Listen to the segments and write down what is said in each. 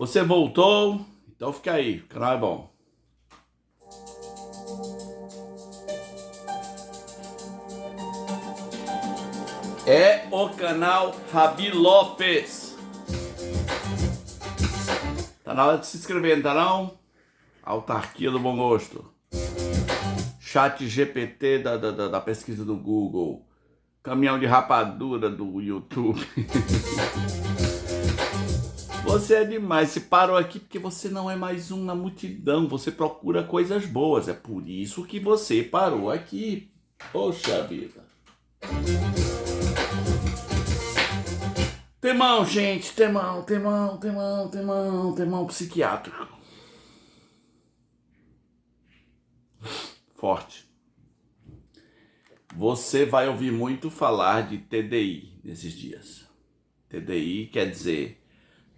Você voltou? Então fica aí, o canal é bom. É o canal Rabi Lopes. Tá na hora de se inscrever, não tá não? Autarquia do Bom Gosto. Chat GPT da pesquisa do Google. Caminhão de rapadura do YouTube. Você é demais, você parou aqui porque você não é mais um na multidão, você procura coisas boas, é por isso que você parou aqui. Poxa vida. Temão, gente, temão psiquiátrico. Forte. Você vai ouvir muito falar de TDI nesses dias. TDI quer dizer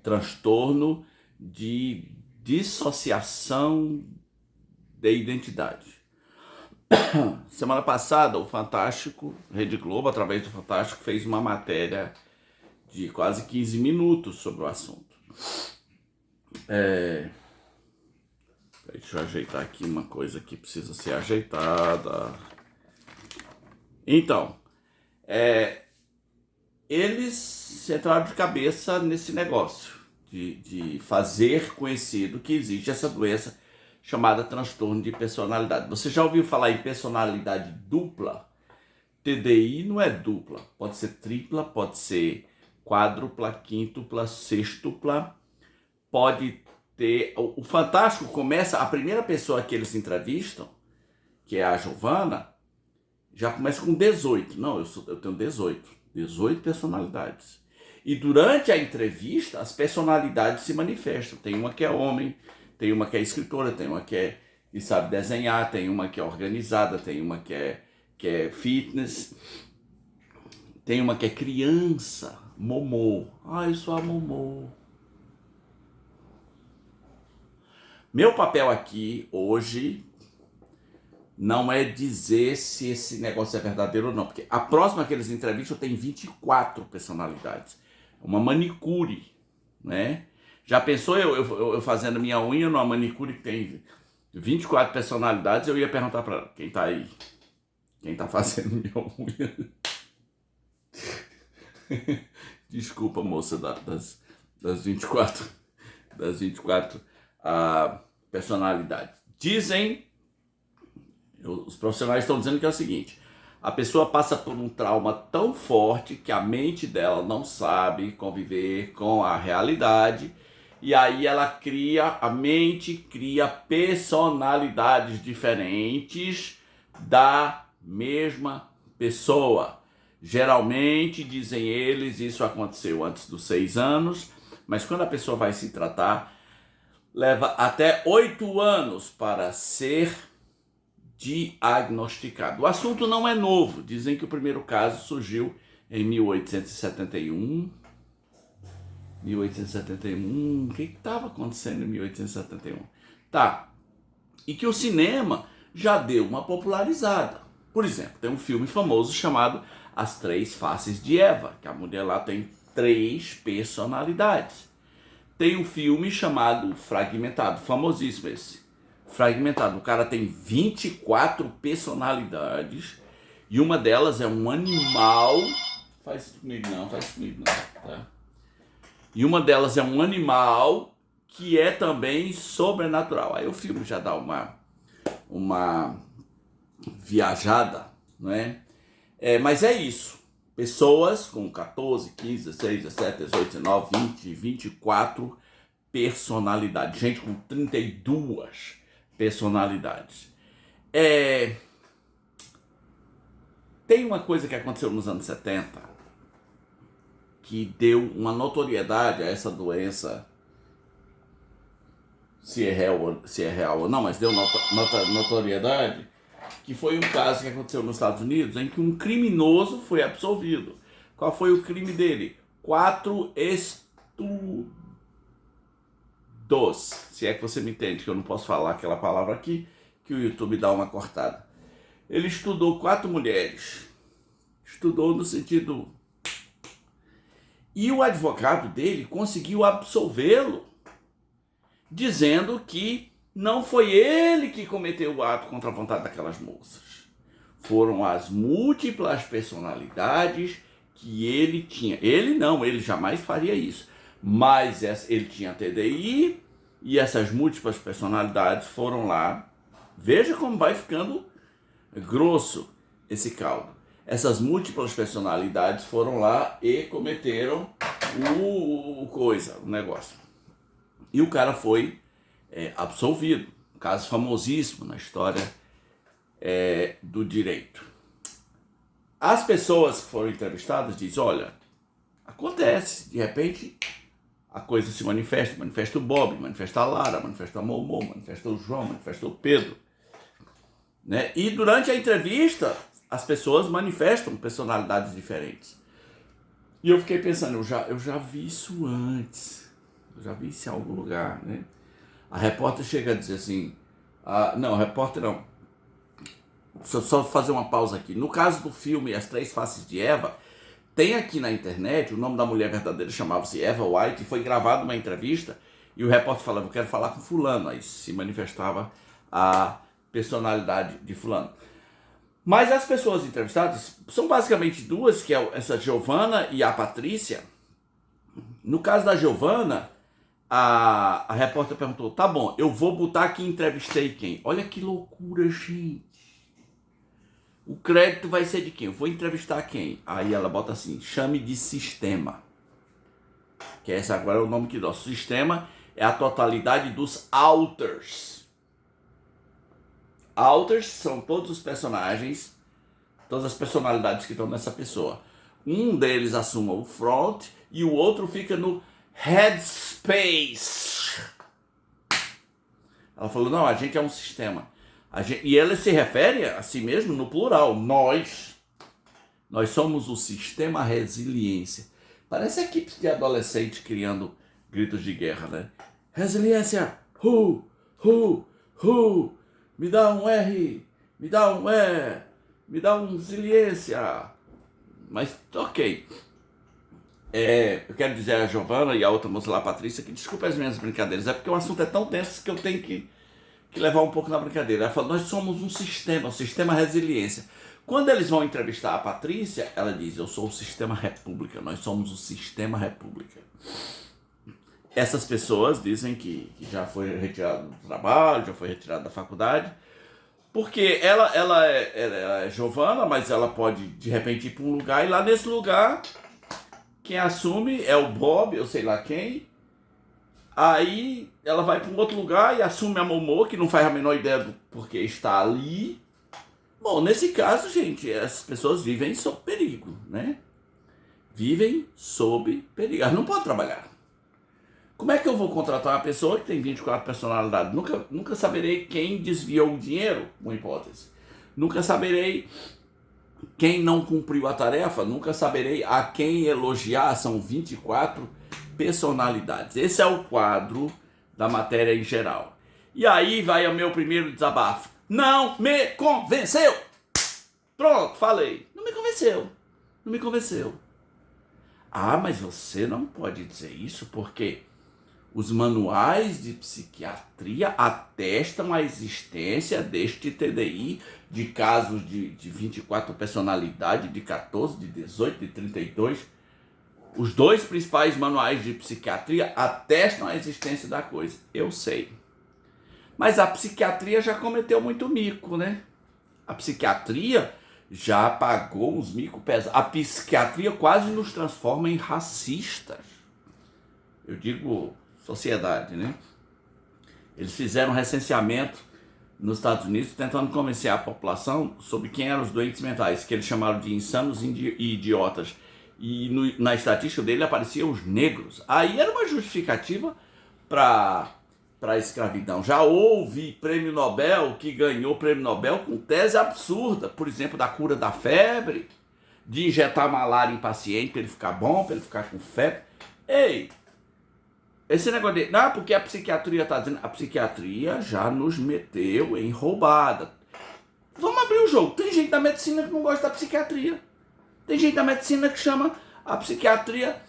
transtorno de dissociação de identidade. Semana passada, o Fantástico, Rede Globo, através do Fantástico, fez uma matéria de quase 15 minutos sobre o assunto. Deixa eu ajeitar aqui uma coisa que precisa ser ajeitada. Então, eles entraram de cabeça nesse negócio de fazer conhecido que existe essa doença chamada transtorno de personalidade. Você já ouviu falar em personalidade dupla? TDI não é dupla, pode ser tripla, pode ser quádrupla, quíntupla, sextupla, pode ter... O Fantástico começa, a primeira pessoa que eles entrevistam, que é a Giovana, já começa com 18. Não, eu tenho 18 personalidades. E durante a entrevista, as personalidades se manifestam. Tem uma que é homem, tem uma que é escritora, tem uma que sabe desenhar, tem uma que é organizada, tem uma que é fitness, tem uma que é criança, Momô. Eu sou a Momô. Meu papel aqui, hoje, não é dizer se esse negócio é verdadeiro ou não, porque a próxima que eles entrevistam tem 24 personalidades. Uma manicure, né? Já pensou eu fazendo minha unha numa manicure que tem 24 personalidades? Eu ia perguntar para quem tá aí, quem tá fazendo minha unha. Desculpa, moça, das 24 personalidades. Dizem, os profissionais estão dizendo que é o seguinte: a pessoa passa por um trauma tão forte que a mente dela não sabe conviver com a realidade, e aí a mente cria personalidades diferentes da mesma pessoa. Geralmente, dizem eles, isso aconteceu antes dos 6 anos, mas quando a pessoa vai se tratar, leva até 8 anos para ser diagnosticado. O assunto não é novo. Dizem que o primeiro caso surgiu em 1871. O que estava acontecendo em 1871? E que o cinema já deu uma popularizada. Por exemplo, tem um filme famoso chamado As Três Faces de Eva, que a mulher lá tem 3 personalidades. Tem um filme chamado Fragmentado, famosíssimo esse. Fragmentado, o cara tem 24 personalidades e uma delas é um animal. Faz comigo não, tá? E uma delas é um animal que é também sobrenatural. Aí o filme já dá uma viajada, não é? Mas é isso. Pessoas com 14, 15, 16, 17, 18, 19, 20, 24 personalidades. Gente com 32 personalidades. Tem uma coisa que aconteceu nos anos 70 que deu uma notoriedade a essa doença, se é real ou não, mas deu notoriedade, que foi um caso que aconteceu nos Estados Unidos em que um criminoso foi absolvido. Qual foi o crime dele? 4 estudos. Se é que você me entende, que eu não posso falar aquela palavra aqui, que o YouTube dá uma cortada. Ele estudou 4 mulheres. Estudou no sentido... E o advogado dele conseguiu absolvê-lo. dizendo que não foi ele que cometeu o ato contra a vontade daquelas moças. Foram as múltiplas personalidades que ele tinha. Ele não, ele jamais faria isso. Mas ele tinha TDI e essas múltiplas personalidades foram lá. Veja como vai ficando grosso esse caldo. Essas múltiplas personalidades foram lá e cometeram o negócio. E o cara foi absolvido. Um caso famosíssimo na história do direito. As pessoas que foram entrevistadas dizem, olha, acontece, de repente a coisa se manifesta o Bob, manifesta a Lara, manifesta a Momô, manifesta o João, manifesta o Pedro. Né? E durante a entrevista, as pessoas manifestam personalidades diferentes. E eu fiquei pensando, eu já vi isso antes, eu já vi isso em algum lugar, né? A repórter chega a dizer assim, não, repórter não, só fazer uma pausa aqui. No caso do filme As Três Faces de Eva, tem aqui na internet, o nome da mulher verdadeira chamava-se Eva White, e foi gravada uma entrevista, e o repórter falava, eu quero falar com fulano, aí se manifestava a personalidade de fulano. Mas as pessoas entrevistadas são basicamente duas, que é essa Giovana e a Patrícia. No caso da Giovana, a repórter perguntou, tá bom, eu vou botar aqui entrevistei quem? Olha que loucura, gente. O crédito vai ser de quem? Eu vou entrevistar quem? Aí ela bota assim, chame de sistema. Que esse agora é o nome que dá. O sistema é a totalidade dos alters. Alters são todos os personagens, todas as personalidades que estão nessa pessoa. Um deles assume o front e o outro fica no headspace. Ela falou, não, a gente é um sistema. E ela se refere a si mesmo no plural. Nós somos o sistema resiliência. Parece equipes de adolescentes criando gritos de guerra, né? Resiliência, me dá um R, me dá um E, me dá um resiliência. Mas, ok. Eu quero dizer a Giovana e a outra moça lá, a Patrícia, que desculpa as minhas brincadeiras, é porque o assunto é tão tenso que eu tenho que levar um pouco na brincadeira. Ela fala, nós somos um sistema resiliência. Quando eles vão entrevistar a Patrícia, ela diz, eu sou o sistema república, nós somos o sistema república. Essas pessoas dizem que já foi retirado do trabalho, já foi retirado da faculdade, porque ela é Giovana, mas ela pode de repente ir para um lugar, e lá nesse lugar, quem assume é o Bob, eu sei lá quem. Aí ela vai para um outro lugar e assume a Momô, que não faz a menor ideia do porquê está ali. Bom, nesse caso, gente, as pessoas vivem sob perigo, né? Vivem sob perigo. Elas não podem trabalhar. Como é que eu vou contratar uma pessoa que tem 24 personalidades? Nunca saberei quem desviou o dinheiro, uma hipótese. Nunca saberei quem não cumpriu a tarefa. Nunca saberei a quem elogiar. São 24 personalidades. Esse é o quadro da matéria em geral. E aí vai o meu primeiro desabafo. Não me convenceu! Pronto, falei. Não me convenceu. Ah, mas você não pode dizer isso porque os manuais de psiquiatria atestam a existência deste TDI de casos de 24 personalidades, de 14, de 18, de 32. Os dois principais manuais de psiquiatria atestam a existência da coisa. Eu sei. Mas a psiquiatria já cometeu muito mico, né? A psiquiatria já pagou uns micos pesados. A psiquiatria quase nos transforma em racistas. Eu digo sociedade, né? Eles fizeram um recenseamento nos Estados Unidos tentando convencer a população sobre quem eram os doentes mentais, que eles chamaram de insanos e idiotas. E na estatística dele apareciam os negros. Aí era uma justificativa para a escravidão. Já houve prêmio Nobel que ganhou prêmio Nobel com tese absurda, por exemplo, da cura da febre, de injetar malária em paciente para ele ficar bom, para ele ficar com febre. Ei, esse negócio de... Não, porque a psiquiatria está dizendo... A psiquiatria já nos meteu em roubada. Vamos abrir o jogo. Tem gente da medicina que não gosta da psiquiatria. Tem gente da medicina que chama a psiquiatria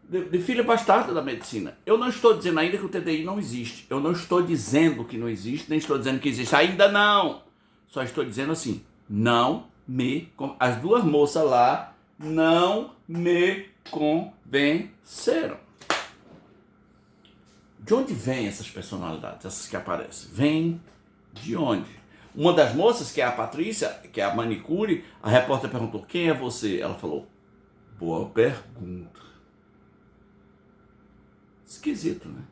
de filha bastarda da medicina. Eu não estou dizendo ainda que o TDI não existe. Eu não estou dizendo que não existe, nem estou dizendo que existe. Ainda não. Só estou dizendo assim, não me... As duas moças lá não me convenceram. De onde vêm essas personalidades, essas que aparecem? Vêm de onde? Uma das moças, que é a Patrícia, que é a manicure, a repórter perguntou, quem é você? Ela falou, boa pergunta. Esquisito, né?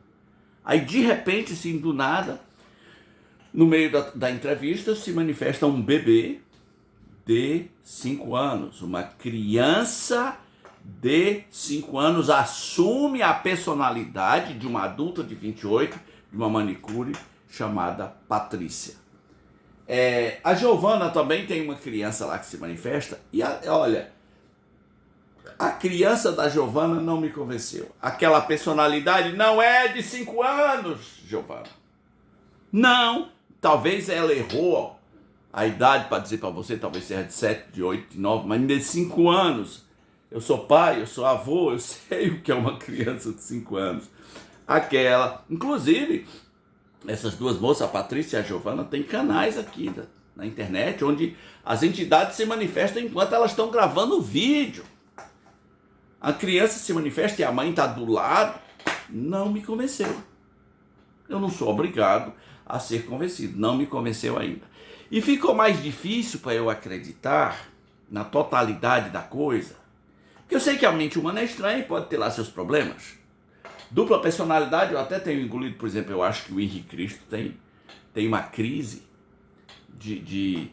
Aí, de repente, assim, do nada, no meio da entrevista, se manifesta um bebê de 5 anos. Uma criança de 5 anos assume a personalidade de uma adulta de 28, de uma manicure chamada Patrícia. A Giovana também tem uma criança lá que se manifesta. E olha, a criança da Giovana não me convenceu. Aquela personalidade não é de 5 anos, Giovana. Não, talvez ela errou a idade para dizer para você, talvez seja de 7, de 8, de 9, mas de 5 anos. Eu sou pai, eu sou avô, eu sei o que é uma criança de 5 anos. Aquela, inclusive, essas duas moças, a Patrícia e a Giovana, têm canais aqui na internet, onde as entidades se manifestam enquanto elas estão gravando o vídeo. A criança se manifesta e a mãe está do lado. Não me convenceu. Eu não sou obrigado a ser convencido. Não me convenceu ainda. E ficou mais difícil para eu acreditar na totalidade da coisa. Porque eu sei que a mente humana é estranha e pode ter lá seus problemas. Dupla personalidade, eu até tenho engolido, por exemplo, eu acho que o Henrique Cristo tem uma crise de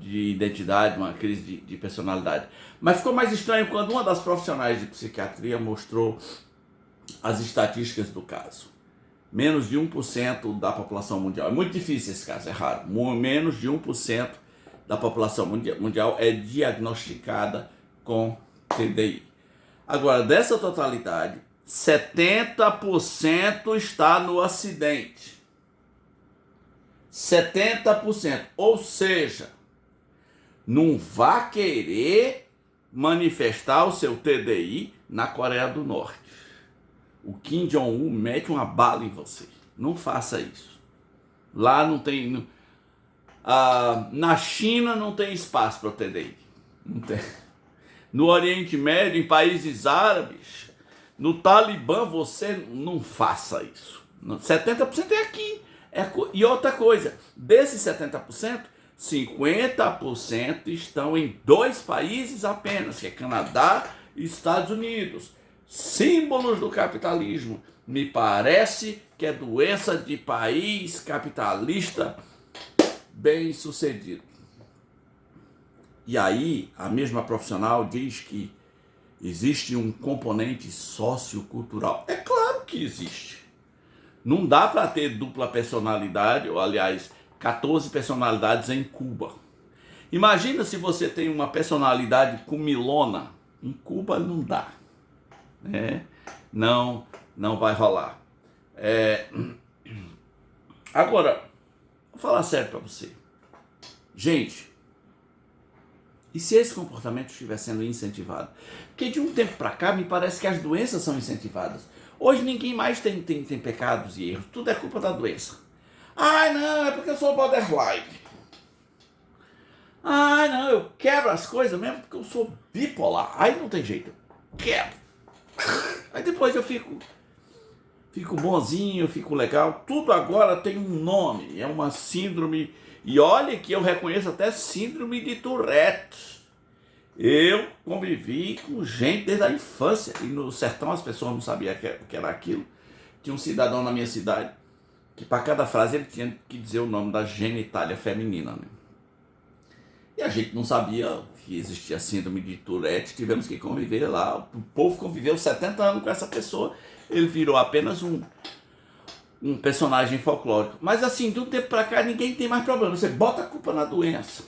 identidade, uma crise de personalidade. Mas ficou mais estranho quando uma das profissionais de psiquiatria mostrou as estatísticas do caso. Menos de 1% da população mundial. É muito difícil esse caso, é raro. Menos de 1% da população mundial é diagnosticada com TDI. Agora, dessa totalidade, 70% está no acidente. 70%. Ou seja, não vá querer manifestar o seu TDI na Coreia do Norte. O Kim Jong-un mete uma bala em você. Não faça isso. Lá não tem... na China não tem espaço para o TDI. Não tem. No Oriente Médio, em países árabes, no Talibã, você não faça isso. 70% é aqui. E outra coisa, desses 70%, 50% estão em 2 países apenas, que é Canadá e Estados Unidos. Símbolos do capitalismo. Me parece que é doença de país capitalista bem sucedido. E aí, a mesma profissional diz que existe um componente sociocultural. É claro que existe. Não dá para ter dupla personalidade, ou aliás, 14 personalidades em Cuba. Imagina se você tem uma personalidade comilona. Em Cuba não dá. Não vai rolar. Agora, vou falar sério para você. Gente, e se esse comportamento estiver sendo incentivado? Porque de um tempo para cá me parece que as doenças são incentivadas. Hoje ninguém mais tem pecados e erros. Tudo é culpa da doença. Não, é porque eu sou borderline. Não, eu quebro as coisas mesmo porque eu sou bipolar. Aí não tem jeito. Eu quebro. Aí depois eu fico bonzinho, fico legal. Tudo agora tem um nome. É uma síndrome. E olha que eu reconheço até síndrome de Tourette. Eu convivi com gente desde a infância. E no sertão as pessoas não sabiam o que era aquilo. Tinha um cidadão na minha cidade que para cada frase ele tinha que dizer o nome da genitália feminina. Né? E a gente não sabia que existia síndrome de Tourette. Tivemos que conviver lá. O povo conviveu 70 anos com essa pessoa. Ele virou apenas um personagem folclórico. Mas assim, de um tempo para cá, ninguém tem mais problema. Você bota a culpa na doença.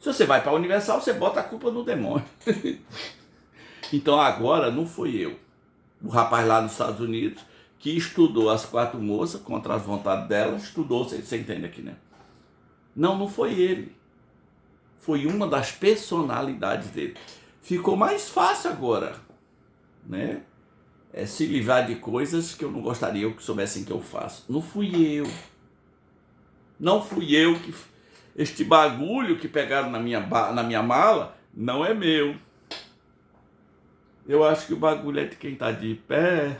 Se você vai para a Universal, você bota a culpa no demônio. Então agora não fui eu. O rapaz lá nos Estados Unidos, que estudou as 4 moças, contra as vontades delas, estudou, você entende aqui, né? Não foi ele. Foi uma das personalidades dele. Ficou mais fácil agora, né? se livrar de coisas que eu não gostaria que soubessem que eu faço. Não fui eu. Não fui eu que... Este bagulho que pegaram na minha mala não é meu. Eu acho que o bagulho é de quem tá de pé.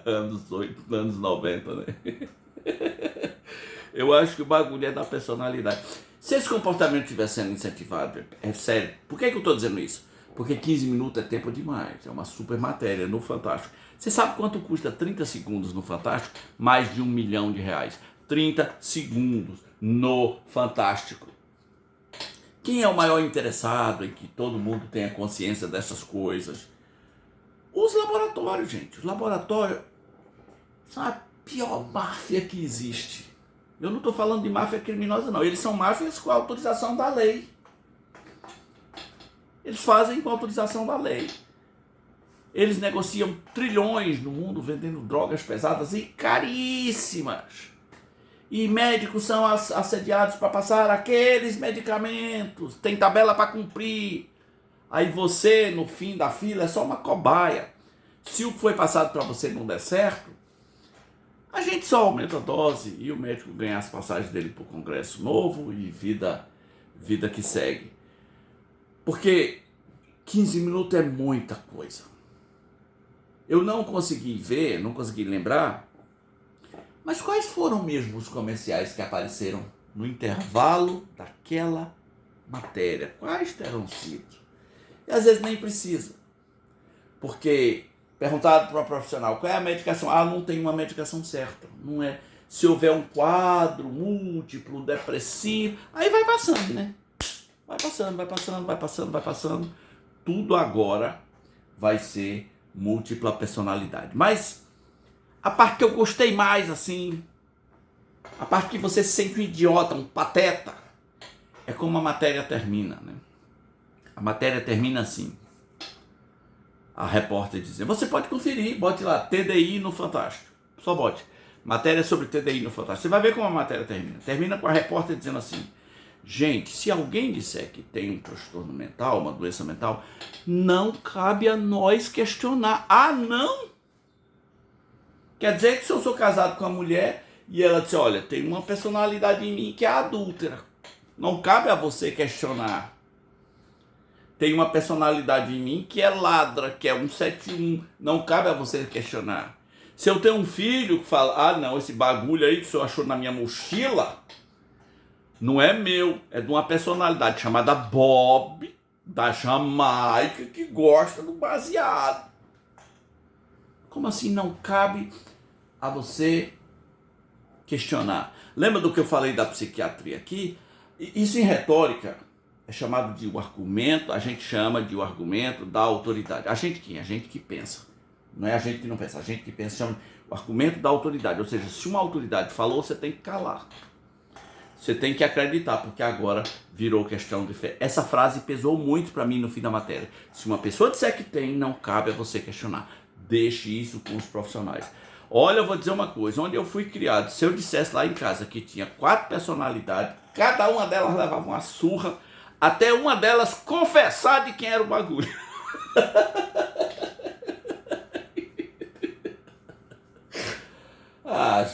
anos 90, né? Eu acho que o bagulho é da personalidade. Se esse comportamento estiver sendo incentivado, é sério. Por que eu estou dizendo isso? Porque 15 minutos é tempo demais. É uma super matéria no Fantástico. Você sabe quanto custa 30 segundos no Fantástico? Mais de R$1 milhão. 30 segundos no Fantástico. Quem é o maior interessado em que todo mundo tenha consciência dessas coisas? Os laboratórios, gente. Os laboratórios são a pior máfia que existe. Eu não estou falando de máfia criminosa, não. Eles são máfias com a autorização da lei. Eles fazem com a autorização da lei. Eles negociam trilhões no mundo vendendo drogas pesadas e caríssimas. E médicos são assediados para passar aqueles medicamentos. Tem tabela para cumprir. Aí você, no fim da fila, é só uma cobaia. Se o que foi passado para você não der certo, a gente só aumenta a dose e o médico ganha as passagens dele para o congresso novo e vida que segue. Porque 15 minutos é muita coisa. Eu não consegui ver, não consegui lembrar, mas quais foram mesmo os comerciais que apareceram no intervalo daquela matéria? Quais terão sido? E às vezes nem precisa. Porque perguntado para um profissional qual é a medicação, não tem uma medicação certa. Não é. Se houver um quadro múltiplo, depressivo, aí vai passando, né? Vai passando. Tudo agora vai ser múltipla personalidade. Mas a parte que eu gostei mais, assim, a parte que você se sente um idiota, um pateta, é como a matéria termina, né? A matéria termina assim. A repórter dizendo, você pode conferir, bote lá, TDI no Fantástico. Só bote. Matéria sobre TDI no Fantástico. Você vai ver como a matéria termina. Termina com a repórter dizendo assim, gente, se alguém disser que tem um transtorno mental, uma doença mental, não cabe a nós questionar. Ah, não? Quer dizer que se eu sou casado com uma mulher e ela disser, olha, tem uma personalidade em mim que é adúltera. Não cabe a você questionar. Tem uma personalidade em mim que é ladra, que é 171. Não cabe a você questionar. Se eu tenho um filho que fala, não, esse bagulho aí que o senhor achou na minha mochila, não é meu, é de uma personalidade chamada Bob, da Jamaica, que gosta do baseado. Como assim não cabe a você questionar? Lembra do que eu falei da psiquiatria aqui? Isso em retórica é chamado de o argumento, a gente chama de o argumento da autoridade. A gente quem? A gente que pensa. Não é a gente que não pensa, a gente que pensa chama o argumento da autoridade. Ou seja, se uma autoridade falou, você tem que calar. Você tem que acreditar, porque agora virou questão de fé. Essa frase pesou muito para mim no fim da matéria. Se uma pessoa disser que tem, não cabe a você questionar. Deixe isso com os profissionais. Olha, eu vou dizer uma coisa. Onde eu fui criado, se eu dissesse lá em casa que tinha 4 personalidades, cada uma delas levava uma surra, até uma delas confessar de quem era o bagulho.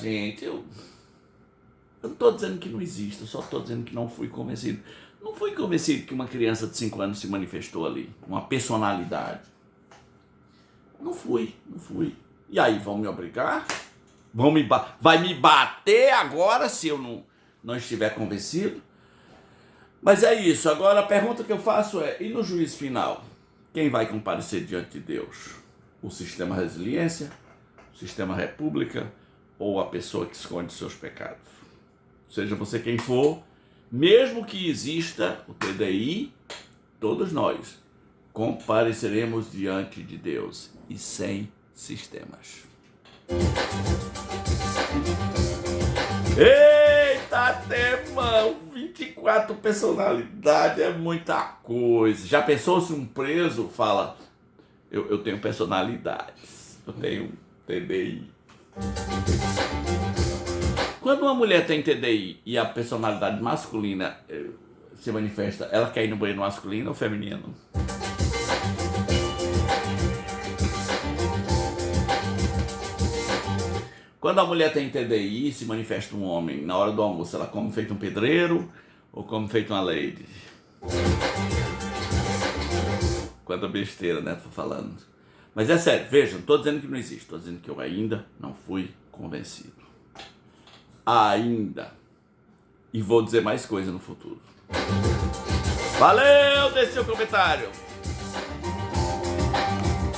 Gente, eu não estou dizendo que não existe, eu só estou dizendo que não fui convencido. Não fui convencido que uma criança de 5 anos se manifestou ali, uma personalidade. Não fui. E aí, vão me obrigar? Vai me bater agora se eu não estiver convencido? Mas é isso. Agora a pergunta que eu faço é, e no juízo final? Quem vai comparecer diante de Deus? O sistema resiliência? O sistema república? Ou a pessoa que esconde seus pecados? Seja você quem for, mesmo que exista o TDI, todos nós compareceremos diante de Deus e sem sistemas. Eita, temão! 24 personalidades é muita coisa. Já pensou se um preso fala, eu tenho personalidades, eu tenho TDI. Quando uma mulher tem TDI e a personalidade masculina se manifesta, ela quer ir no banheiro masculino ou feminino? Quando a mulher tem TDI e se manifesta um homem, na hora do almoço, ela come feito um pedreiro ou come feito uma lady? Quanta besteira, né? Tô falando. Mas é sério, vejam, não tô dizendo que não existe, tô dizendo que eu ainda não fui convencido. Ainda. E vou dizer mais coisa no futuro. Valeu, deixe seu comentário.